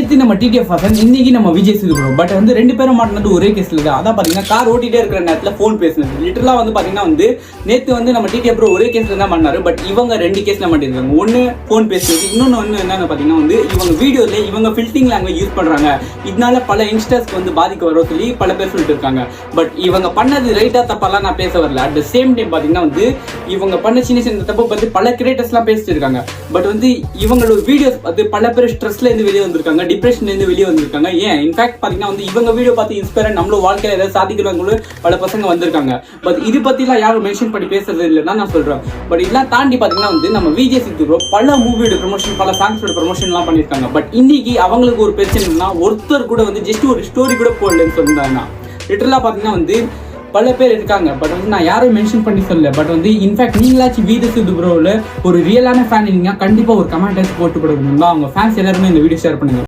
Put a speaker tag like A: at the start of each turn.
A: நேற்று நம்ம டிடிஎஃப் வாசன், இன்னைக்கு நம்ம விஜய் சேது ப்ரோ. பட் வந்து ரெண்டு பேரும் மாட்டினது ஒரே கேஸ்ல தான். அதான் பாத்தீங்கன்னா கார் ஓட்டிட்டே இருக்கிற நேரத்தில் ஃபோன் பேசுனது. லிட்டரலா வந்து பாத்தீங்கன்னா வந்து நேற்று வந்து நம்ம டிடிஎஃப் ப்ரோ ஒரே கேஸ்ல தான் பண்ணாரு. பட் இவங்க ரெண்டு கேஸ்ல மாட்டிருக்காங்க. ஒன்னு ஃபோன் பேசுறது, இன்னொன்னு வந்து என்னன்னு பாத்தீங்கன்னா வந்து இவங்க வீடியோல இவங்க ஃபில்டிங் லாங்குவேஜ் யூஸ் பண்றாங்க, இதனால பல யங்ஸ்டர்ஸ்க்கு வந்து பாதிக்க வரும் சொல்லி பல பேர் சொல்லிட்டு இருக்காங்க. பட் இவங்க பண்ணது ரைட்டா தப்பாலாம் நான் பேச வரல. அட் த சேம் டைம் பாத்தீங்கன்னா வந்து இவங்க பண்ண சின்ன சின்ன தப்பை பத்தி பல கிரியேட்டர்ஸ் எல்லாம் பேசிட்டு இருக்காங்க. பட் வந்து இவங்களோட வீடியோஸ் பார்த்து பல பேர் ஸ்ட்ரெஸ்ல இருந்து வெளியே வந்திருக்காங்க, டிப்ரெஷன்ல இருந்து வெளியே வந்திருக்காங்க. ஏன் இன்ஃபேக்ட் பாத்தீங்கன்னா வந்து இவங்க வீடியோ பார்த்து இன்ஸ்பயர் நம்மளும் வாழ்க்கையில ஏதாவது சாதிக்கிறவங்க பல பசங்க வந்திருக்காங்க. பட் இது பத்தி எல்லாம் யாரும் மென்ஷன் பண்ணி பேசுறது இல்லைன்னா நான் சொல்றேன். பட் இதெல்லாம் தாண்டி பாத்தீங்கன்னா வந்து நம்ம விஜய் சேது ப்ரோ பல மூவியோட ப்ரமோஷன், பல சாங்ஸோட ப்ரமோஷன் எல்லாம் பண்ணிருக்காங்க. பட் இன்னைக்கு அவங்களுக்கு ஒரு பிரச்சனைனா ஒருத்தர் கூட வந்து ஜஸ்ட் ஒரு ஸ்டோரி கூட போடலன்னு சொல்லியிருந்தாங்க. லிட்டரலா பாத்தீங்கன்னா வந்து பல பேர் இருக்காங்க. பட் வந்து நான் யாரும் மென்ஷன் பண்ணி சொல்லல. பட் வந்து இன்ஃபேக்ட் நீங்களாச்சும் விஜய் சேது ப்ரோவில் ஒரு ரியலான ஃபேன் இருந்தீங்கன்னா கண்டிப்பா ஒரு கமெண்ட் போட்டு கொடுக்கணும். அவங்க ஃபேன்ஸ் எல்லாருமே இந்த வீடியோ ஷேர் பண்ணுங்க.